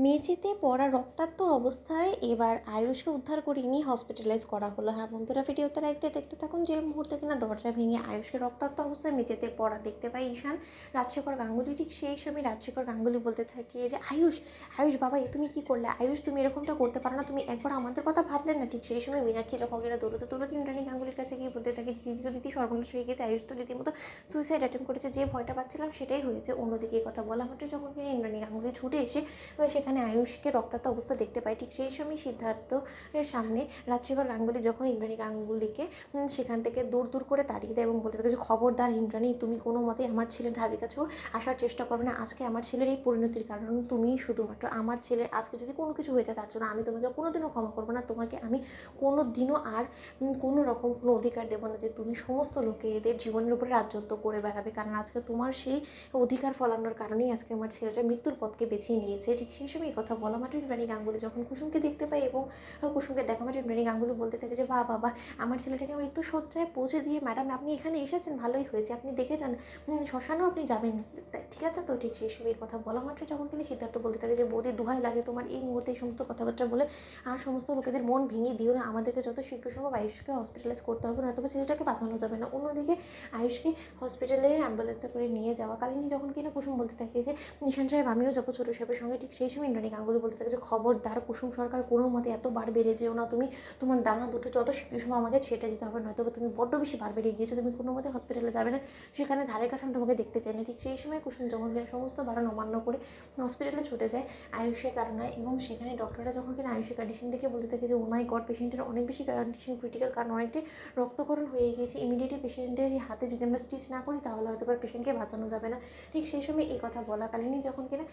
মেঝেতে পড়া রক্তাক্ত অবস্থায় এবার আয়ুষকে উদ্ধার করে নিয়ে হসপিটালাইজ করা হলো। হ্যাঁ বন্ধুরা, ভিডিওতে দেখতে থাকুন। যে মুহূর্তে কিনা দরজা ভেঙে আয়ুষকে রক্তাক্ত অবস্থায় মেঝেতে পড়া দেখতে পাই ঈশান, রাজশেখর গাঙ্গুলি। ঠিক সেই সময় রাজশেখর গাঙ্গুলি বলতে থাকে যে আয়ুষ, আয়ুষ বাবা, এ তুমি কী করলে? আয়ুষ, তুমি এরকমটা করতে পারো না, তুমি একবার আমাদের কথা ভাবলে না? ঠিক সেই সময় মীনাক্ষী যখন কিনা দৌড়তে ইন্দ্রাণী গাঙ্গুলির কাছে গিয়ে বলতে থাকে যে দিদি সর্বনাশ হয়ে গেছে, আয়ুষ তো রীতিমতো সুইসাইড অ্যাটেম্প করেছে, যে ভয়টা পাচ্ছিলাম সেটাই হয়েছে। অন্যদিকে এই কথা বলা মাত্রই যখন কিনা ইন্দ্রাণী গাঙ্গুলি ছুটে এসে সেখানে আয়ুষকে রক্তাক্ত অবস্থা দেখতে পাই। ঠিক সেই সময় সিদ্ধার্থ এর সামনে রাজশেখর গাঙ্গুলি যখন ইন্দ্রাণী গাঙ্গুলিকে সেখান থেকে দূর করে তাড়িয়ে দেয় এবং বলতে থাকে যে খবরদার ইন্দ্রাণী, তুমি কোনো মতেই আমার ছেলের ধারে কাছেও আসার চেষ্টা করবে না। আজকে আমার ছেলের এই পরিণতির কারণ তুমি শুধুমাত্র। আমার ছেলের আজকে যদি কোনো কিছু হয়ে যায় তার জন্য আমি তোমাকে কোনোদিনও ক্ষমা করবো না। তোমাকে আমি কোনো দিনও আর কোনো রকম কোনো অধিকার দেবো না যে তুমি সমস্ত লোকেদের জীবনের উপরে রাজত্ব করে বেড়াবে, কারণ আজকে তোমার সেই অধিকার ফলানোর কারণেই আজকে আমার ছেলেটা মৃত্যুর পথকে বেছে নিয়েছে। ঠিক সেই সময় এই কথা বলা মাত্র ইন্দ্রাণী গাঙ্গুলি যখন কুসুমকে দেখতে পাই এবং কুসুমকে দেখা মাত্র ইন্দ্রাণী গাঙ্গুলি বলতে থাকে যে বাবা, আমার ছেলেটাকে মৃত্যুশয্যায় পৌঁছে দিয়ে ম্যাডাম আপনি এখানে এসেছেন, ভালোই হয়েছে, আপনি দেখে যান, শ্মশানেও আপনি যাবেন, ঠিক আছে তো? ঠিক সেই সময় এই কথা বলা মাত্র যখন কিন্তু সিদ্ধার্থ বলতে থাকে যে বৌদি দোহাই লাগে তোমার, এই মুহূর্তে এই সমস্ত কথাবার্তা বলে আর সমস্ত লোকেদের মন ভেঙে দিও না, আমাদেরকে যত শীঘ্র সম্ভব আয়ুষকে হসপিটালাইজ করতে হবে, নয়তো ছেলেটাকে বাঁচানো যাবে না। অন্যদিকে আয়ুষকে হসপিটালে অ্যাম্বুলেন্সে করে নিয়ে যাওয়াকালীন যখন কিনা কুসুম বলতে থাকে যে নিশান সাহেব আমিও যাবো ছোটো সাহেবের সঙ্গে, ঠিক সেই সময় ইন্দ্রাণী গাঙ্গুলি বলতে থাকে যে খবরদার কুসুম সরকার, কোনো মতে এত বার বেড়ে যেও না তুমি, তোমার দানা দুটো যত শীঘ্র সময় আমাকে ছেটে দিতে হবে, নয়তো তুমি বড্ড বেশি বার বেড়ে গিয়েছো, তুমি কোনো মতে হসপিটালে যাবে না, সেখানে ধারে কাছে আমি তোমাকে দেখতে চাই না। ঠিক সেই সময় কুসুম যখন কিনা সমস্ত বারণ অমান্য করে হসপিটালে ছুটে যায় আয়ুষের কারণে, এবং সেখানে ডক্টররা যখন কিনা আয়ুষের কন্ডিশন দেখে বলতে থাকে যে ও মাই গড, পেশেন্টের অনেক বেশি কন্ডিশন ক্রিটিক্যাল, কারণ অনেকটাই রক্তক্ষরণ হয়ে গিয়েছে, ইমিডিয়েটলি পেশেন্টের হাতে যদি আমরা স্টিচ না করি তাহলে হয়তো বা পেশেন্টকে বাঁচানো যাবে না। ঠিক সেই সময় এই কথা বলাকালীনই যখন কিনা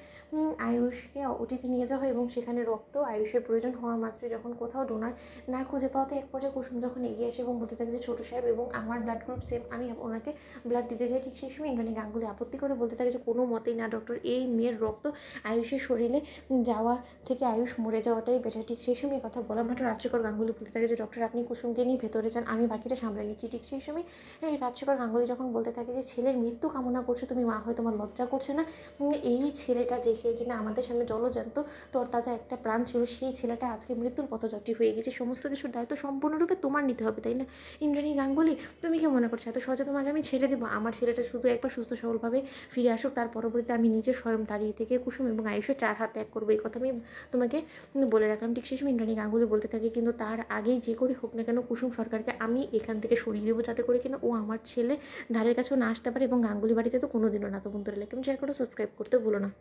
আয়ুষকে ওটিতে নিয়ে যাওয়া হয় এবং সেখানে রক্ত আয়ুষের প্রয়োজন হওয়া মাত্রই যখন কোথাও ডোনার না খুঁজে পাওয়াতে এক পর্যায়ে কুসুম যখন এগিয়ে আসে এবং বলতে থাকে যে ছোটো সাহেব এবং আমার ব্লাড গ্রুপ সেম, আমি ওনাকে ব্লাড দিতে চাই। ঠিক সেই সময় ইন্দ্রাণী গাঙ্গুলি আপত্তি করে বলতে থাকে যে কোনো মতেই না ডক্টর, এই মেয়ের রক্ত আয়ুষের শরীরে যাওয়া থেকে আয়ুষ মরে যাওয়াটাই বেটার। ঠিক সেই সময় কথা বলা মাত্র রাজশেখর গাঙ্গুলি বলতে থাকে যে ডক্টর আপনি কুসুমকে নিয়ে ভেতরে যান, আমি বাকিটা সামলে নিচ্ছি। ঠিক সেই সময় রাজশেখর গাঙ্গুলি যখন বলতে থাকে যে ছেলের মৃত্যু কামনা করছো তুমি, মা হয়ে তোমার লজ্জা করছে না? এই ছেলেটা যে কিনা আমাদের সামনে জলজান্ত তরতাজা একটা প্রাণ ছিল, সেই ছেলেটা আজকে মৃত্যুর পথযাত্রী হয়ে গেছে, সমস্ত কিছুর দায়িত্ব সম্পূর্ণরূপে তোমার নিতে হবে, তাই না ইন্দ্রাণী গাঙ্গুলি? তুমি কি মনে করছো এত সহজে তোমাকে আমি ছেড়ে দেবো? আমার ছেলেটা শুধু একবার সুস্থ সবলভাবে ফিরে আসুক, তার পরবর্তীতে আমি নিজে স্বয়ং দাঁড়িয়ে থেকে কুসুম এবং আয়ুষের 4 হাত ত্যাগ করবো, এই কথা আমি তোমাকে বলে রাখলাম। ঠিক সেই সময় ইন্দ্রাণী গাঙ্গুলি বলতে থাকে কিন্তু তার আগেই যে করে হোক না কেন কুসুম সরকারকে আমি এখান থেকে সরিয়ে দেবো, যাতে করে কিনা ও আমার ছেলে ধারের কাছেও না আসতে পারে, এবং গাঙ্গুলি বাড়িতে তো কোনো দিনও না। তো বন্ধুরা লাইক এবং শেয়ার করে সাবস্ক্রাইব করতে ভুলো না।